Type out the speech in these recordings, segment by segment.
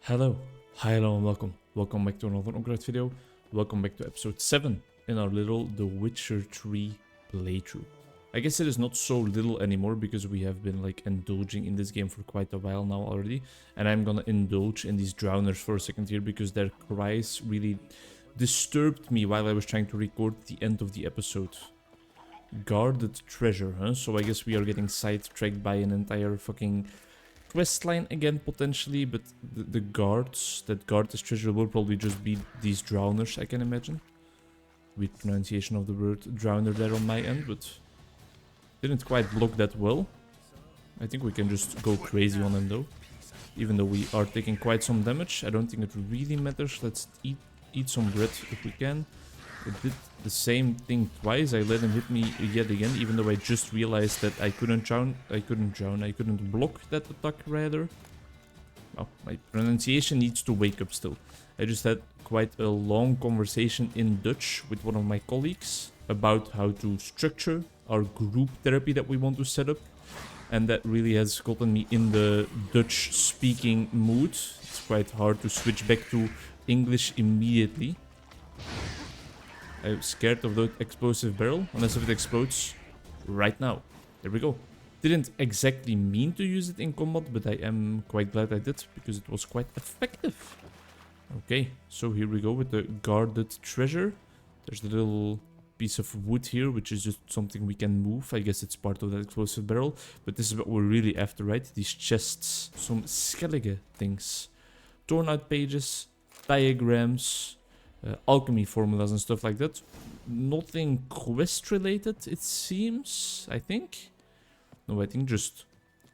Hello, hi, hello, and welcome. Welcome back to another Onkruid video. Welcome back to episode 7 in our little The Witcher 3 playthrough. I guess it is not so little anymore because we have been like indulging in this game for quite a while now already. And I'm gonna indulge in these drowners for a second here because their cries really disturbed me while I was trying to record the end of the episode. Guarded treasure, huh? So I guess we are getting sidetracked by an entire fucking quest line again potentially, but the guards that guard this treasure will probably just be these drowners, I can imagine. Weird pronunciation of the word drowner there on my end, but didn't quite block that well. I think we can just go crazy on them though. Even though we are taking quite some damage, I don't think it really matters. Let's eat some bread if we can. It did the same thing twice. I let him hit me yet again, even though I just realized that I couldn't block that attack rather. Oh, my pronunciation needs to wake up still. I just had quite a long conversation in Dutch with one of my colleagues about how to structure our group therapy that we want to set up. And that really has gotten me in the Dutch speaking mood. It's quite hard to switch back to English immediately. I'm scared of that explosive barrel, unless if it explodes right now. There we go. Didn't exactly mean to use it in combat, but I am quite glad I did, because it was quite effective. Okay, so here we go with the guarded treasure. There's the little piece of wood here, which is just something we can move. I guess it's part of that explosive barrel, but this is what we're really after, right? These chests, some skellige things. Torn out pages, diagrams, alchemy formulas and stuff like that. Nothing quest related, it seems, I think. No, I think just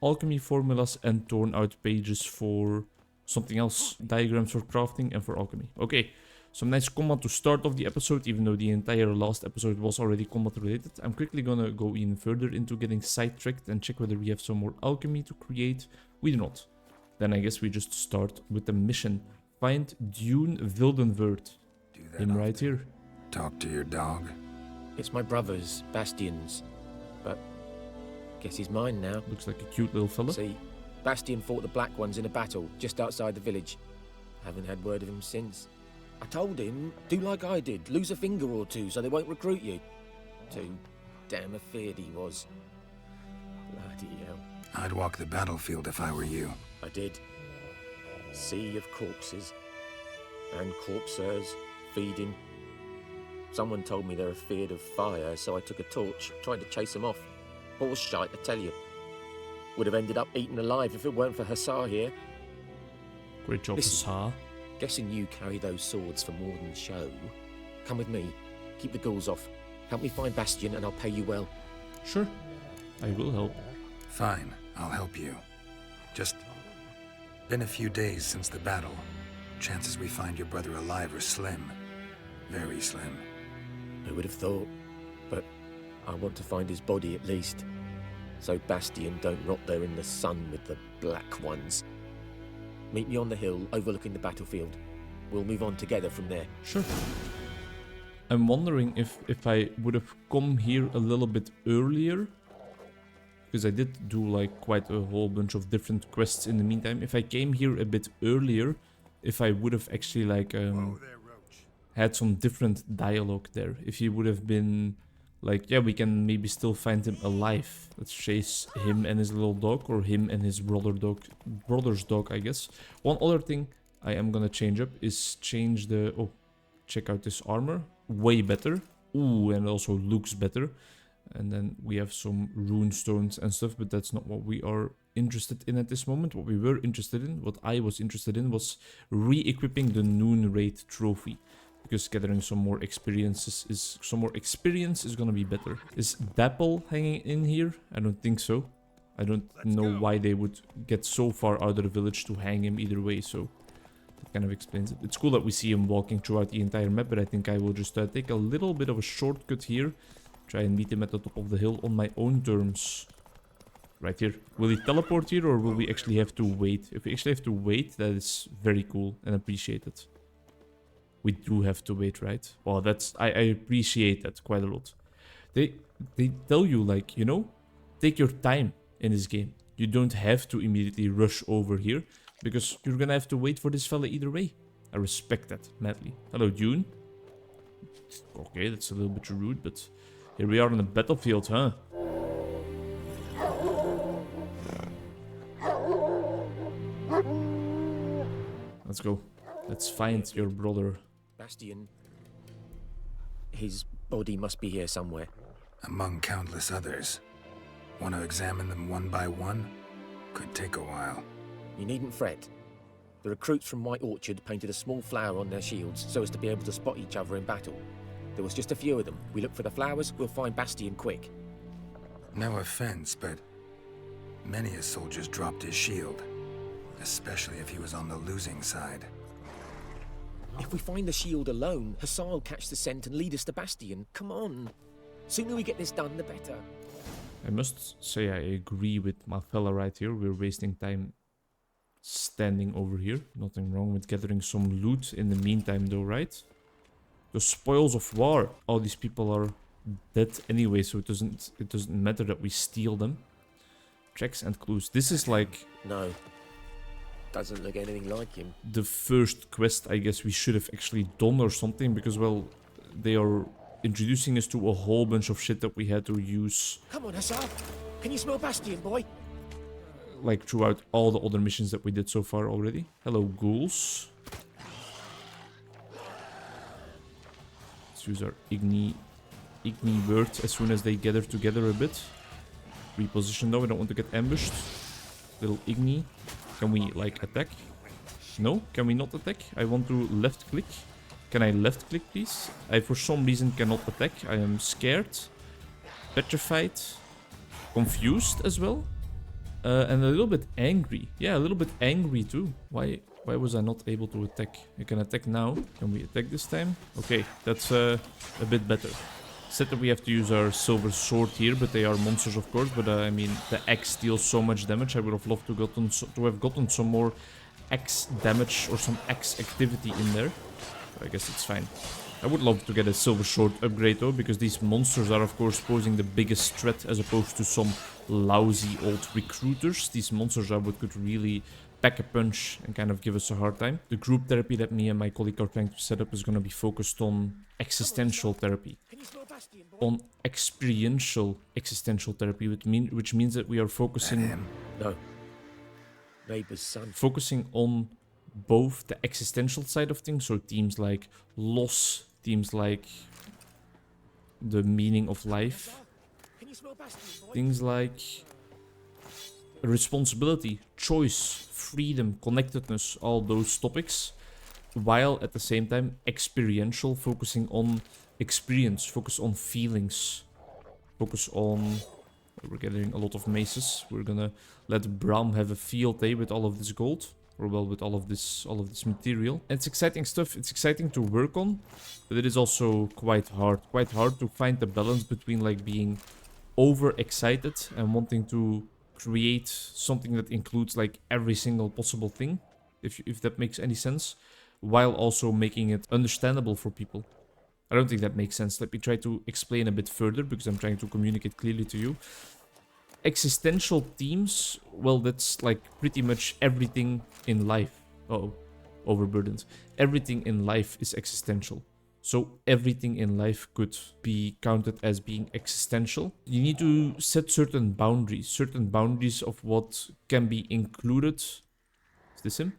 alchemy formulas and torn out pages for something else. Diagrams for crafting and for alchemy. Okay, some nice combat to start off the episode, even though the entire last episode was already combat related. I'm quickly gonna go even further into getting sidetracked and check whether we have some more alchemy to create. We do not. Then I guess we just start with the mission. Find Dune Wildenwerd. Him right here. Talk to your dog. It's my brother's, Bastian's, but guess he's mine now. Looks like a cute little fella. See, Bastian fought the Black Ones in a battle just outside the village. Haven't had word of him since. I told him, do like I did, lose a finger or two so they won't recruit you. Too damn afeard he was. Bloody hell. I'd walk the battlefield if I were you. I did. Sea of corpses. And corpsers. Feeding. Someone told me they're afeard of fire, so I took a torch, tried to chase them off. Horse shite, I tell you. Would have ended up eaten alive if it weren't for Hussar here. Great job, Hussar. Guessing you carry those swords for more than show. Come with me. Keep the ghouls off. Help me find Bastian and I'll pay you well. Sure. I will help. Fine, I'll help you. Just been a few days since the battle. Chances we find your brother alive are slim. Very slim. Who would have thought? But I want to find his body at least. So Bastian don't rot there in the sun with the Black Ones. Meet me on the hill overlooking the battlefield. We'll move on together from there. Sure. I'm wondering if I would have come here a little bit earlier. Because I did do like quite a whole bunch of different quests in the meantime. If I came here a bit earlier, if I would have actually like had some different dialogue there. If he would have been like, yeah, we can maybe still find him alive. Let's chase him and his little dog, or him and his brother's dog, I guess. One other thing I am gonna change up is change the... Oh, check out this armor. Way better. Ooh, and it also looks better. And then we have some rune stones and stuff, but that's not what we are interested in at this moment. What we were interested in, what I was interested in, was re-equipping the Noon Raid trophy. Because gathering some more experience is gonna be better. Is Dapple hanging in here? I don't think so. I don't know why they would get so far out of the village to hang him either way, so that kind of explains it. It's cool that we see him walking throughout the entire map, but I think I will just take a little bit of a shortcut here. Try and meet him at the top of the hill on my own terms. Right here. Will he teleport here, or will we actually have to wait? If we actually have to wait, that is very cool and appreciated. We do have to wait, right? Well, I appreciate that quite a lot. They tell you, like, you know, take your time in this game. You don't have to immediately rush over here. Because you're gonna have to wait for this fella either way. I respect that, madly. Hello, Dune. Okay, that's a little bit rude, but here we are on the battlefield, huh? Let's go. Let's find your brother. Bastion. His body must be here somewhere. Among countless others. Want to examine them one by one? Could take a while. You needn't fret. The recruits from White Orchard painted a small flower on their shields so as to be able to spot each other in battle. There was just a few of them. We look for the flowers, we'll find Bastion quick. No offense, but many a soldier's dropped his shield. Especially if he was on the losing side. If we find the shield alone, Hussar will catch the scent and lead us to Bastion. Come on. Sooner we get this done, the better. I must say I agree with my fella right here. We're wasting time standing over here. Nothing wrong with gathering some loot in the meantime though, right? The spoils of war. All these people are dead anyway, so it doesn't matter that we steal them. Tracks and clues. This is like... No. Doesn't look anything like him. The first quest I guess we should have actually done or something, because well, they are introducing us to a whole bunch of shit that we had to use. Come on, Hussar. Can you smell Bastion, boy? Like throughout all the other missions that we did so far already. Hello, ghouls. Let's use our Igni word as soon as they gather together a bit. Reposition though, we don't want to get ambushed. Little Igni. Can we, like, attack? No? Can we not attack? I want to left click. Can I left click, please? I, for some reason, cannot attack. I am scared. Petrified. Confused as well. And a little bit angry. Yeah, a little bit angry too. Why was I not able to attack? I can attack now. Can we attack this time? Okay, that's a bit better. Said that we have to use our silver sword here, but they are monsters of course. But I mean, the axe deals so much damage. I would have loved to have gotten some more axe damage or some axe activity in there. But I guess it's fine. I would love to get a silver sword upgrade though, because these monsters are of course posing the biggest threat as opposed to some lousy old recruiters. These monsters are what could really pack a punch and kind of give us a hard time. The group therapy that me and my colleague are trying to set up is going to be focused on existential therapy. On experiential existential therapy, which means that we are focusing... No. Neighbor's son. Focusing on both the existential side of things, so themes like loss, themes like the meaning of life, things like responsibility, choice, freedom, connectedness, all those topics, while at the same time experiential, focusing on experience, focus on feelings, focus on... We're getting a lot of maces. We're gonna let Bram have a field day with all of this gold. Or well, with all of this material. And it's exciting stuff. It's exciting to work on, but it is also quite hard. Quite hard to find the balance between like being overexcited and wanting to create something that includes like every single possible thing, if that makes any sense, while also making it understandable for people. I don't think that makes sense. Let me try to explain a bit further, because I'm trying to communicate clearly to you. Existential themes, well, that's like pretty much everything in life. Uh-oh, overburdened. Everything in life is existential. So everything in life could be counted as being existential. You need to set certain boundaries of what can be included. Is this him?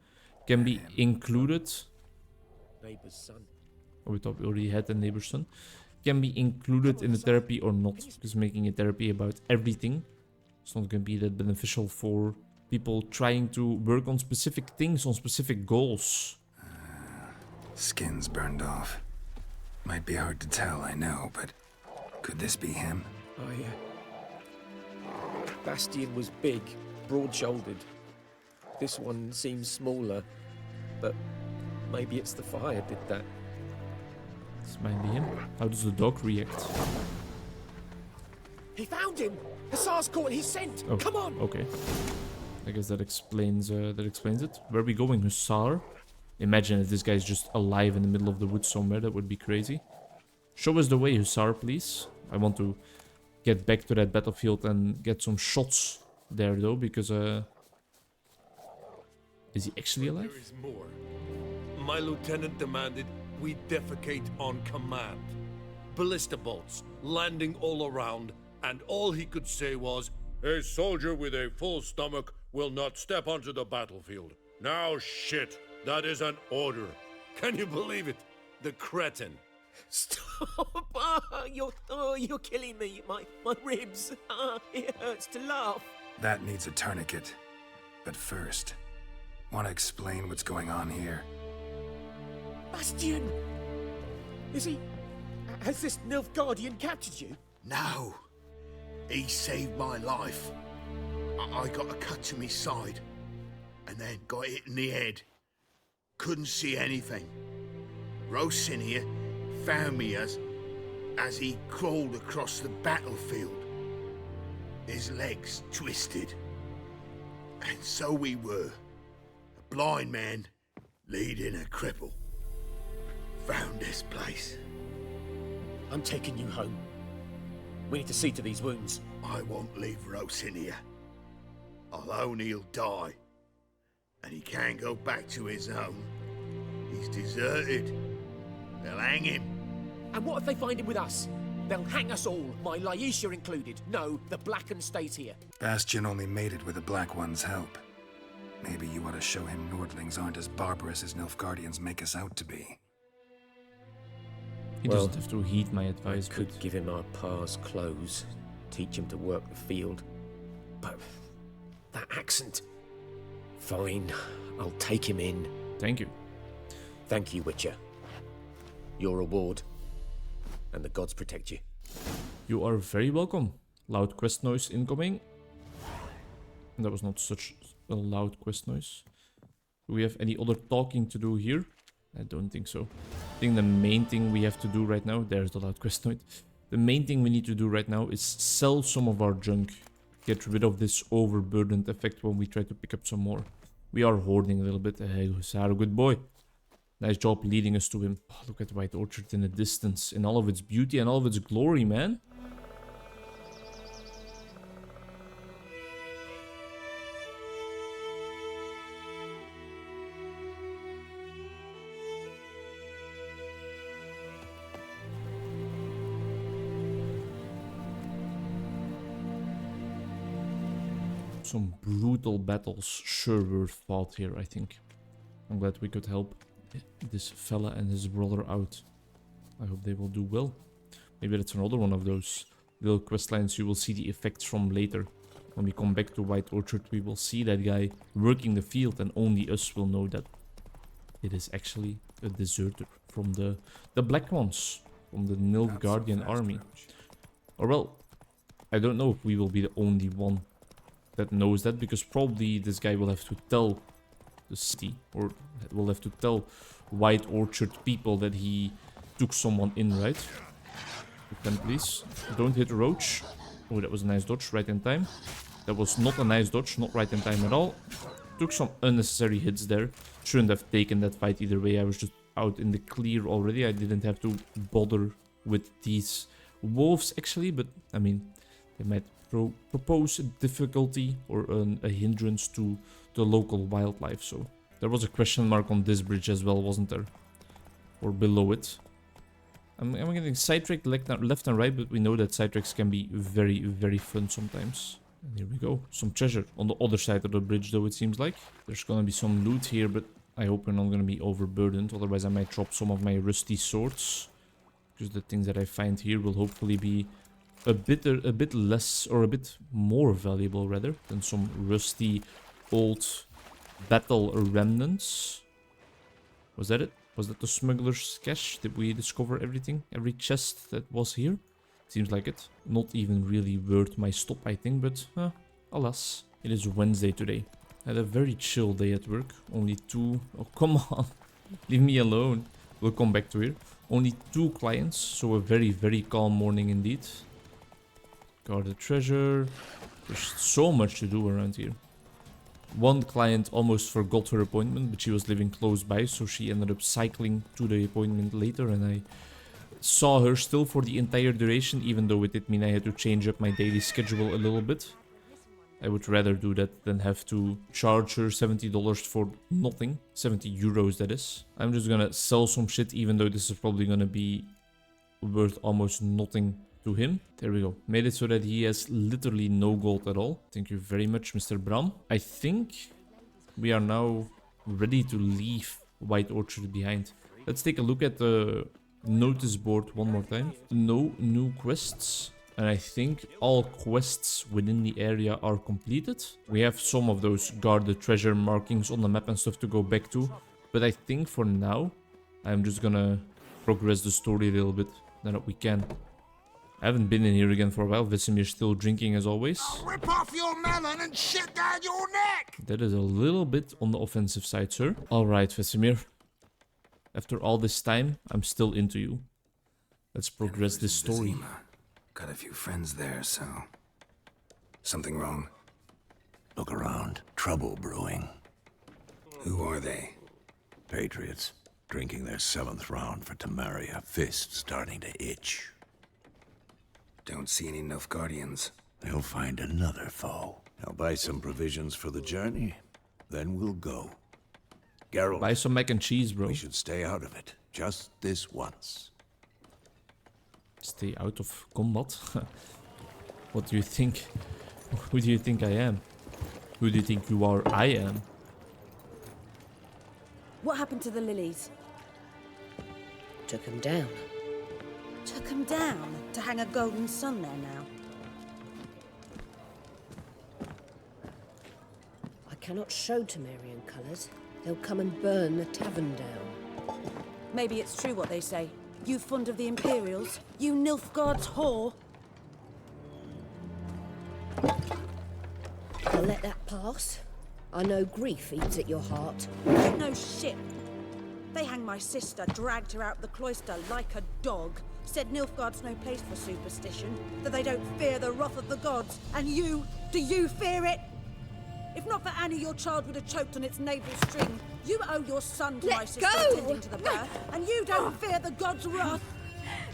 Can be included. Neighbor's son. Oh, we thought we already had the neighbor's son. Can be included in the therapy or not. Because making a therapy about everything, it's not going to be that beneficial for people trying to work on specific things, on specific goals. Skin's burned off. Might be hard to tell, I know, but could this be him? Bastion was big, broad-shouldered. This one seems smaller, but maybe it's the fire did that. This might be him. How does the dog react? He found him! Hussar's caught his scent! Oh, come on! Okay. I guess that explains it. Where are we going, Hussar? Imagine if this guy's just alive in the middle of the woods somewhere. That would be crazy. Show us the way, Hussar, please. I want to get back to that battlefield and get some shots there, though, because, yeah, Is he actually alive? There is more. My lieutenant demanded we defecate on command. Ballista bolts landing all around, and all he could say was, "A soldier with a full stomach will not step onto the battlefield." Now shit, that is an order. Can you believe it? The cretin. Stop! You're killing me. My ribs. It hurts to laugh. That needs a tourniquet. But first, want to explain what's going on here? Bastion! Has this Nilfgaardian captured you? No. He saved my life. I got a cut to my side, and then got hit in the head. Couldn't see anything. Rosinia found me as he crawled across the battlefield. His legs twisted. And so we were. A blind man leading a cripple. Found this place. I'm taking you home. We need to see to these wounds. I won't leave Rosinia. Alone he'll die. And he can't go back to his own. He's deserted. They'll hang him. And what if they find him with us? They'll hang us all, my Laisha included. No, the Blacken stays here. Bastion only made it with the Black One's help. Maybe you ought to show him Nordlings aren't as barbarous as Nilfgaardians make us out to be. He doesn't have to heed my advice, Could but give him our pa's clothes, teach him to work the field. But that accent. Fine, I'll take him in. thank you. Thank you, Witcher. Your reward. And the gods protect you. You are very welcome. Loud quest noise incoming. That was not such a loud quest noise. Do we have any other talking to do here? I don't think so. I think the main thing we have to do right now... There's the loud quest noise. The main thing we need to do right now is sell some of our junk. Get rid of this overburdened effect when we try to pick up some more. We are hoarding a little bit. Hey, Hussar, good boy. Nice job leading us to him. Oh, look at White Orchard in the distance. In all of its beauty and all of its glory, man. Some brutal battles sure were fought here, I think. I'm glad we could help this fella and his brother out. I hope they will do well. Maybe that's another one of those little questlines you will see the effects from later. When we come back to White Orchard, we will see that guy working the field, and only us will know that it is actually a deserter from the Black Ones, from the Nilfgaardian army. Or well, I don't know if we will be the only one that knows that, because probably this guy will have to tell the city, or will have to tell White Orchard people that he took someone in, right? Then please, don't hit Roach. Oh, that was a nice dodge, right in time. That was not a nice dodge, not right in time at all. Took some unnecessary hits there. Shouldn't have taken that fight either way. I was just out in the clear already. I didn't have to bother with these wolves actually, but I mean, they might propose a difficulty or a hindrance to the local wildlife. So there was a question mark on this bridge as well, wasn't there? Or below it. I'm getting sidetracked left and right, but we know that sidetracks can be very, very fun sometimes. And here we go. Some treasure on the other side of the bridge, though, it seems like. There's gonna be some loot here, but I hope we're not gonna be overburdened. Otherwise, I might drop some of my rusty swords. Because the things that I find here will hopefully be a bit less, or a bit more valuable, rather, than some rusty old battle remnants. Was that it? Was that the smuggler's cache? Did we discover everything? Every chest that was here? Seems like it. Not even really worth my stop, I think, but alas. It is Wednesday today. I had a very chill day at work. Only two... Oh, come on. Leave me alone. We'll come back to here. Only 2 clients, so a very, very calm morning indeed. Guard the treasure. There's so much to do around here. One client almost forgot her appointment, but she was living close by, so she ended up cycling to the appointment later, and I saw her still for the entire duration, even though it did mean I had to change up my daily schedule a little bit. I would rather do that than have to charge her $70 for nothing. 70 euros, that is. I'm just gonna sell some shit, even though this is probably gonna be worth almost nothing to him. There we go. Made it so that he has literally no gold at all. Thank you very much, Mr. Bram. I think we are now ready to leave White Orchard behind. Let's take a look at the notice board one more time. No new quests. And I think all quests within the area are completed. We have some of those guarded treasure markings on the map and stuff to go back to. But I think for now, I'm just gonna progress the story a little bit. Now that we can. I haven't been in here again for a while. Vesimir's still drinking as always. I'll rip off your melon and shit down your neck! That is a little bit on the offensive side, sir. Alright, Vesemir. After all this time, I'm still into you. Let's progress this story. Got a few friends there, so... Something wrong? Look around. Trouble brewing. Who are they? Patriots. Drinking their 7th round for Tamaria. Fist starting to itch. Don't see any Nilfgaardians. They'll find another foe. I'll buy some provisions for the journey. Then we'll go. Geralt, Buy some mac and cheese, bro. we should stay out of it. Just this once. Stay out of combat? What do you think? Who do you think I am? Who do you think you are? I am. What happened to the lilies? Took him down. Took them down to hang a golden sun there now. I cannot show Temerian colours. They'll come and burn the tavern down. Maybe it's true what they say. You fond of the Imperials? You Nilfgaard's whore? I'll let that pass. I know grief eats at your heart. No shit. They hanged my sister, dragged her out the cloister like a dog. Said Nilfgaard's no place for superstition, that they don't fear the wrath of the gods. And you, do you fear it? If not for Annie, your child would have choked on its navel string. You owe your son to my Let sister go! attending to the birth, and you don't fear the gods' wrath.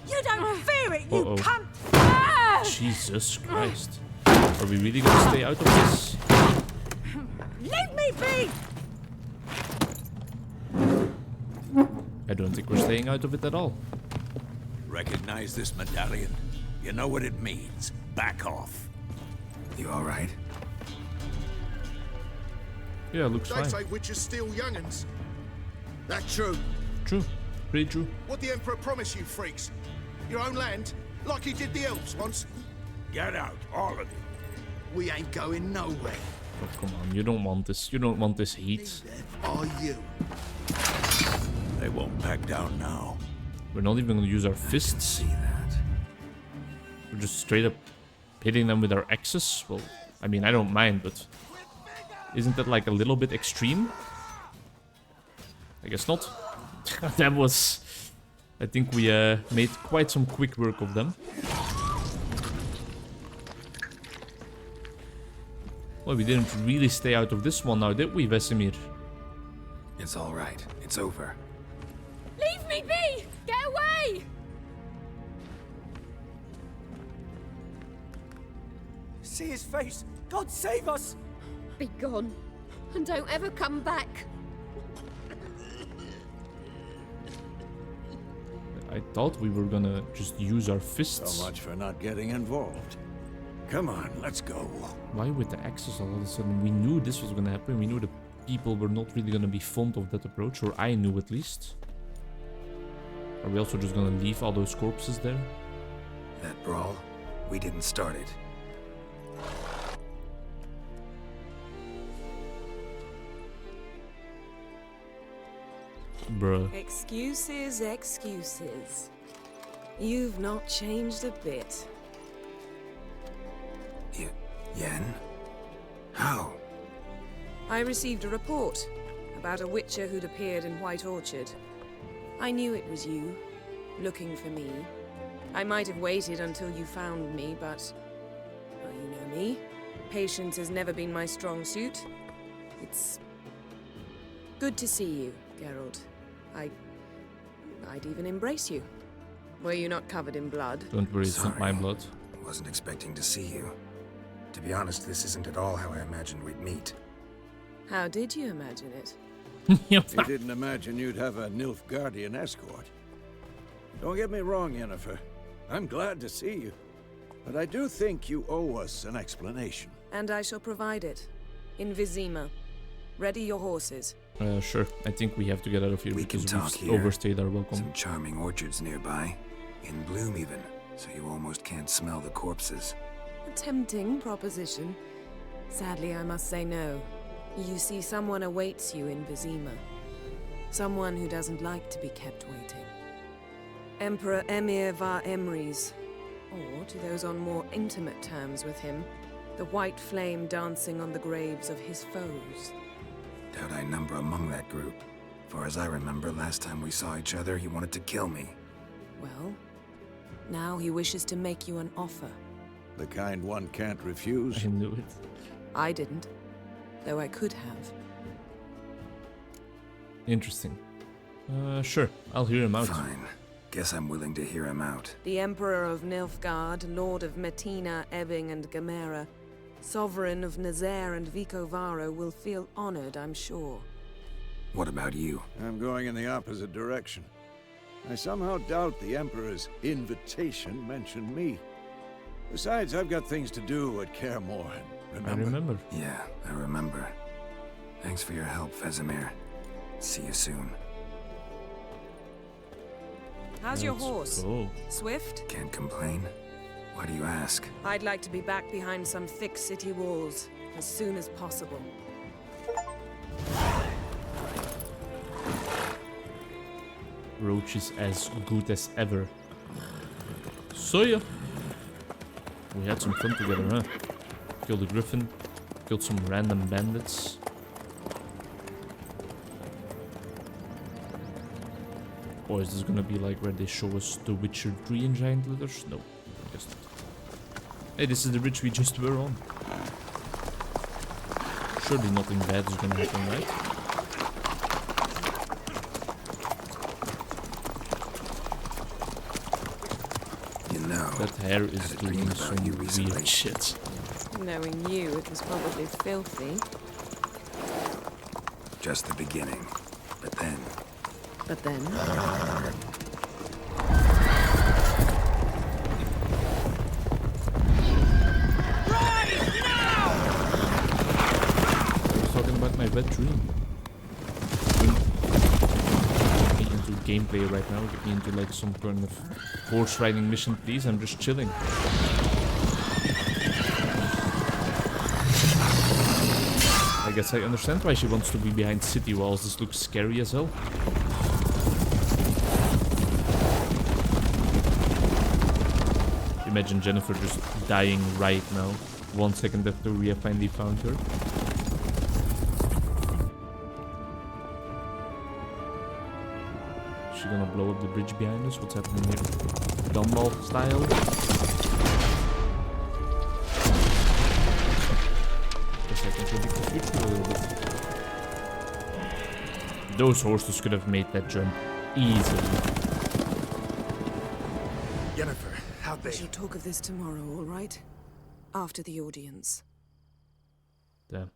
You don't fear it, you cunt! Jesus Christ. Are we really gonna stay out of this? Leave me be! I don't think we're staying out of it at all. Recognize this medallion? You know what it means. Back off. You alright? Yeah, looks They fine. say witches steal young'uns. That true. True. Pretty true. What the Emperor promised you freaks? Your own land? Like he did the elves once? Get out, all of you. We ain't going nowhere. Oh, come on. You don't want this. You don't want this heat. Are you? They won't back down now. We're not even gonna use our fists. See that? We're just straight up hitting them with our axes. Well, I mean, I don't mind, but... Isn't that like a little bit extreme? I guess not. That was... I think we made quite some quick work of them. Well, we didn't really stay out of this one now, did we, Vesemir? It's alright. It's over. Leave me be! Get away! See his face! God save us! Be gone, and don't ever come back. I thought we were gonna just use our fists. So much for not getting involved. Come on, let's go. Why with the axes all of a sudden? We knew this was gonna happen. We knew the people were not really gonna be fond of that approach, or I knew at least. Are we also just gonna leave all those corpses there? That brawl? We didn't start it. Bruh. Excuses, excuses. You've not changed a bit. Yen? How? I received a report about a witcher who'd appeared in White Orchard. I knew it was you, looking for me. I might have waited until you found me, but... well, you know me. Patience has never been my strong suit. It's... good to see you, Geralt. I'd even embrace you. Were you not covered in blood? Don't worry, it's not my Sorry. blood. Wasn't expecting to see you. To be honest, this isn't at all how I imagined we'd meet. How did you imagine it? You didn't imagine you'd have a Nilfgaardian escort. Don't get me wrong, Yennefer. I'm glad to see you. But I do think you owe us an explanation. And I shall provide it. In Vizima. Ready your horses. Sure. I think we have to get out of here We can because talk we've here. overstayed our welcome. Some charming orchards nearby. In bloom even, so you almost can't smell the corpses. A tempting proposition. Sadly, I must say no. You see, someone awaits you in Vizima. Someone who doesn't like to be kept waiting. Emperor Emir var Emrys. Or, to those on more intimate terms with him, the white flame dancing on the graves of his foes. Doubt I number among that group. For as I remember, last time we saw each other, he wanted to kill me. Well, now he wishes to make you an offer. The kind one can't refuse. I knew it. I didn't, though I could have. Interesting. Sure. I'll hear him out. Fine. Guess I'm willing to hear him out. The Emperor of Nilfgaard, Lord of Metina, Ebbing, and Gamera, Sovereign of Nazaire and Vicovaro will feel honored, I'm sure. What about you? I'm going in the opposite direction. I somehow doubt the Emperor's invitation mentioned me. Besides, I've got things to do at Kaer Morhen. I remember. Yeah, I remember. Thanks for your help, Vesemir. See you soon. How's your Let's horse? go. Swift? Can't complain. Why do you ask? I'd like to be back behind some thick city walls as soon as possible. Roach is as good as ever. So yeah. We had some fun together, huh? Killed a griffin. Killed some random bandits. Or is this gonna be like where they show us The Witcher 3 in giant letters? No, I guess not. Hey, this is the bridge we just were on. Surely nothing bad is gonna happen, right? You know, That hair is had a doing dream about some you recently. weird shit. Knowing you, it was probably filthy. Just the beginning. But then, But then, I was talking about my wet dream. Get me into gameplay right now. Get me into like some kind of horse riding mission, please. I'm just chilling. I guess I understand why she wants to be behind city walls. This looks scary as hell. Imagine Jennifer just dying right now, 1 second after we have finally found her. Is she gonna blow up the bridge behind us? What's happening here? Gumball style? Guess I can predict the future a little bit. Those horses could have made that jump easily. Yennefer, how'd we they? shall talk of this tomorrow, all right? After the audience. Damn.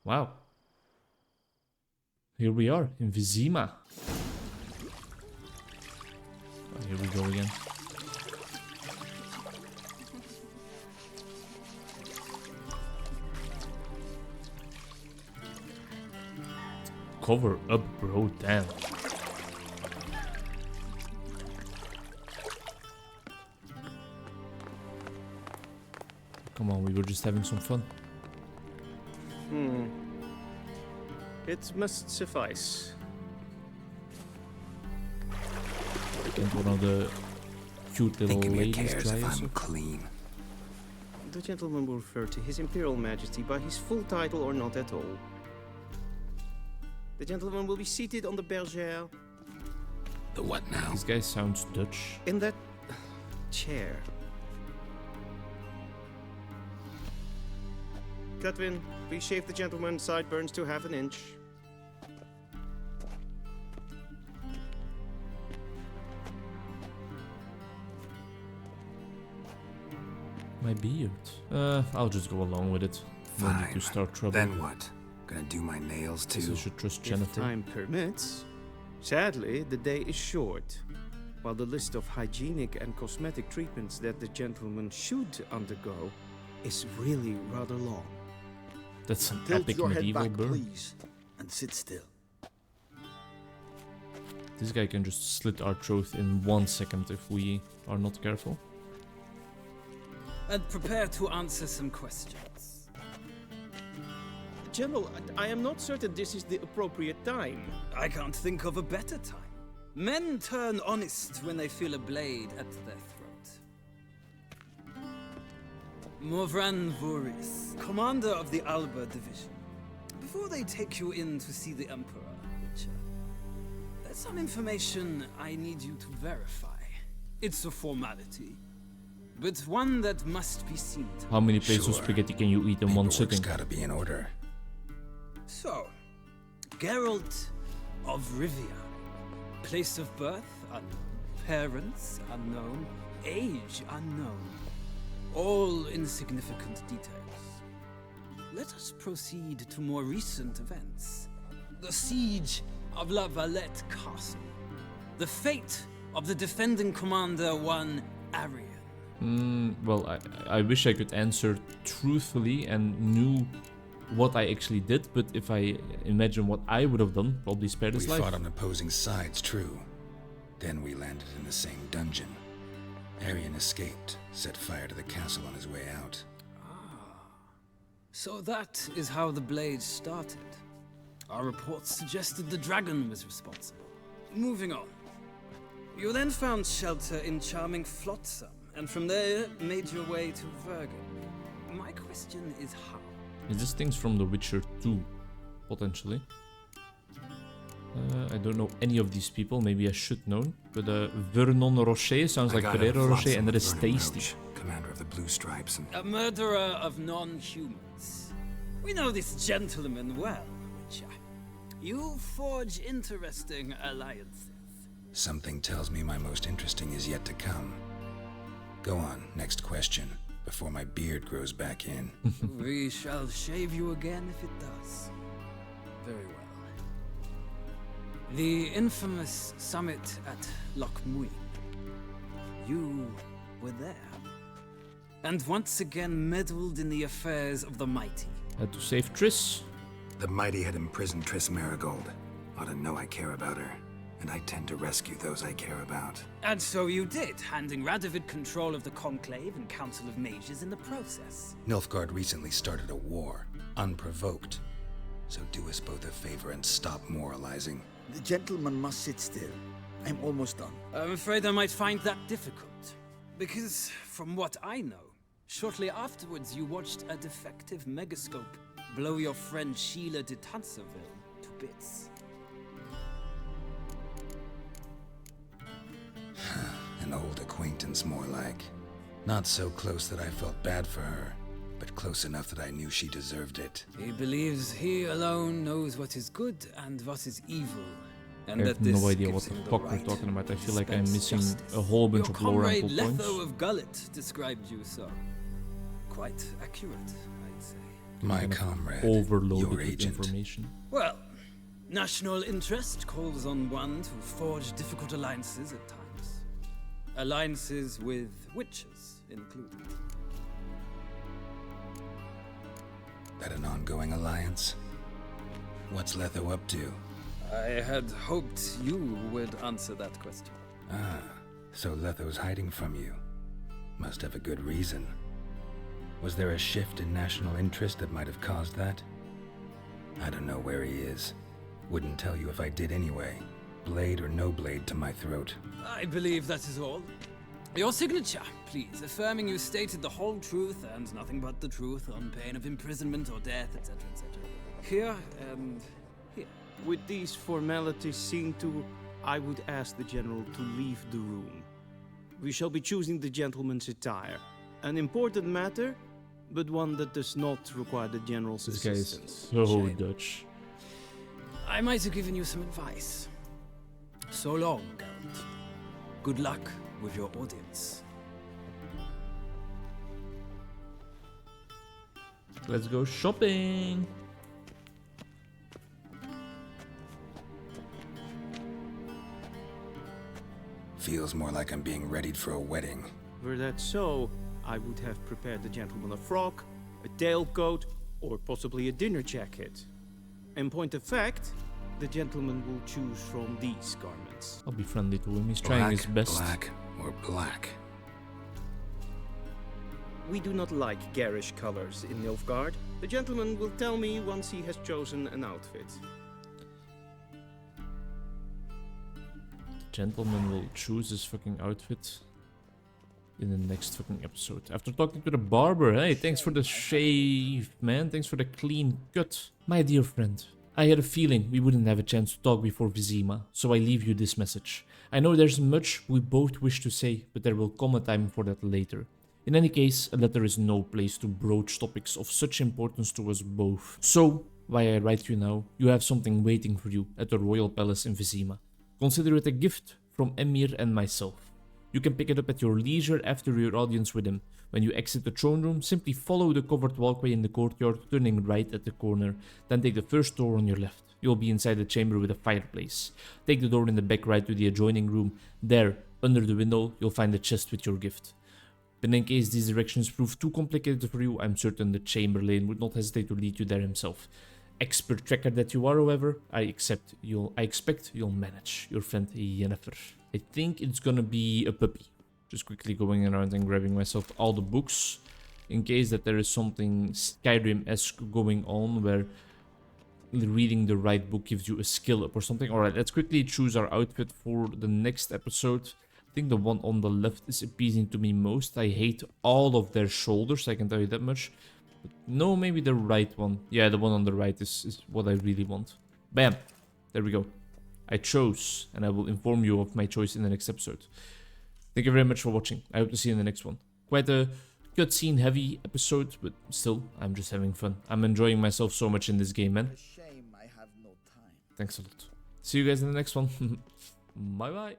Wow. Here we are, in Vizima. Oh, here we go again. Cover up, bro, damn. Come on, we were just having some fun. It must suffice. And one of the cute little Think of your ladies cares try if us. I'm clean. The gentleman will refer to His Imperial Majesty by his full title or not at all. The gentleman will be seated on the bergère The what now? This guy sounds Dutch. in that chair. Catwin, please shave the gentleman's sideburns to half an inch. My beard. I'll just go along with it. No need Fine. to start trouble. Then what? Gonna do my nails Guess I too? should trust If Jennifer. time permits. Sadly, the day is short, while the list of hygienic and cosmetic treatments that the gentleman should undergo is really rather long. That's an Tilt epic your head medieval back, burn. please, and sit still. This guy can just slit our throat in 1 second if we are not careful. And prepare to answer some questions. General, I am not certain this is the appropriate time. I can't think of a better time. Men turn honest when they feel a blade at their throat. Morvran Voris, commander of the Alba Division. Before they take you in to see the Emperor, Witcher, there's some information I need you to verify. It's a formality, but one that must be seen to. How many plates of Sure. spaghetti can you eat in one Paperwork's sitting? gotta be in order. So, Geralt of Rivia. Place of birth unknown. Parents unknown. Age unknown. All insignificant details. Let us proceed to more recent events. The siege of La Valette Castle. The fate of the defending commander, one Arian. Well, I wish I could answer truthfully and knew what I actually did, but if I imagine what I would have done, probably spared We his life. fought on opposing sides, true. Then we landed in the same dungeon. Arian escaped, set fire to the castle on his way out. So that is how the blade started. Our reports suggested the dragon was responsible. Moving on. You then found shelter in charming Flotsam, and from there made your way to Vergen. My question is how? Is this things from The Witcher 2, potentially? I don't know any of these people, maybe I should know. But Vernon Rocher sounds like I got Ferrero a Rocher, and that is Flotsam, Vernon tasty. Roche, commander of the Blue Stripes, and A murderer of non-humans. We know this gentleman well, Witcher. You forge interesting alliances. something tells me my most interesting is yet to come. Go on, next question, before my beard grows back in. We shall shave you again if it does. Very well. The infamous summit at Loch Muin. You were there. And once again meddled in the affairs of the mighty. Had to save Triss. The mighty had imprisoned Triss Marigold. Ought to know I care about her, and I tend to rescue those I care about. And so you did, handing Radovid control of the Conclave and Council of Mages in the process. Nilfgaard recently started a war, unprovoked. So do us both a favor and stop moralizing. The gentleman must sit still. I'm almost done. I'm afraid I might find that difficult. Because, from what I know, shortly afterwards you watched a defective megascope blow your friend Sheila de Tanserville to bits. An old acquaintance, more like. Not so close that I felt bad for her, but close enough that I knew she deserved it. He believes he alone knows what is good and what is evil. And I that have this no idea gives what the him fuck we're right talking about. I to feel like I'm dispense missing justice. a whole bunch Your of lore and comrade plot points. Letho of Gullet described you so. Quite accurate, I'd say. My Kind of comrade, overloaded your with agent. information. Well, national interest calls on one to forge difficult alliances at times. Alliances with witches included. That an ongoing alliance? What's Letho up to? I had hoped you would answer that question. Ah, so Letho's hiding from you. Must have a good reason. Was there a shift in national interest that might have caused that? I don't know where he is. Wouldn't tell you if I did anyway. Blade or no blade to my throat. I believe that is all. Your signature, please, affirming you stated the whole truth and nothing but the truth on pain of imprisonment or death, etc., etc. Here and here. With these formalities seen to, I would ask the general to leave the room. We shall be choosing the gentleman's attire. An important matter, but one that does not require the general's This guy is assistance. so Shame. Dutch. I might have given you some advice. So long, Geralt. Good luck with your audience. Let's go shopping. Feels more like I'm being readied for a wedding. Were that so, I would have prepared the gentleman a frock, a tailcoat, or possibly a dinner jacket. In point of fact, the gentleman will choose from these garments. I'll be friendly to him. He's trying his best. Black, or black. We do not like garish colors in Nilfgaard. The gentleman will tell me once he has chosen an outfit. The gentleman will choose his fucking outfit in the next fucking episode. After talking to the barber, hey, thanks for the shave, man. Thanks for the clean cut. My dear friend, I had a feeling we wouldn't have a chance to talk before Vizima, so I leave you this message. I know there's much we both wish to say, but there will come a time for that later. In any case, a letter is no place to broach topics of such importance to us both. So, why I write you now, you have something waiting for you at the royal palace in Vizima. Consider it a gift from Emir and myself. You can pick it up at your leisure after your audience with him. When you exit the throne room, simply follow the covered walkway in the courtyard, turning right at the corner. Then take the first door on your left. You'll be inside the chamber with a fireplace. Take the door in the back right to the adjoining room. There, under the window, you'll find the chest with your gift. But in case these directions prove too complicated for you, I'm certain the Chamberlain would not hesitate to lead you there himself. Expert tracker that you are, however, I expect you'll manage. Your friend Yennefer. I think it's gonna be a puppy. Just quickly going around and grabbing myself all the books, in case that there is something Skyrim-esque going on where reading the right book gives you a skill up or something. Alright, let's quickly choose our outfit for the next episode. I think the one on the left is appeasing to me most. I hate all of their shoulders, I can tell you that much. But no, maybe the right one. Yeah, the one on the right is what I really want. Bam! There we go. I chose, and I will inform you of my choice in the next episode. Thank you very much for watching. I hope to see you in the next one. Quite a cutscene heavy episode, but still, I'm just having fun. I'm enjoying myself so much in this game, man. Shame I have no time. Thanks a lot. See you guys in the next one. Bye bye.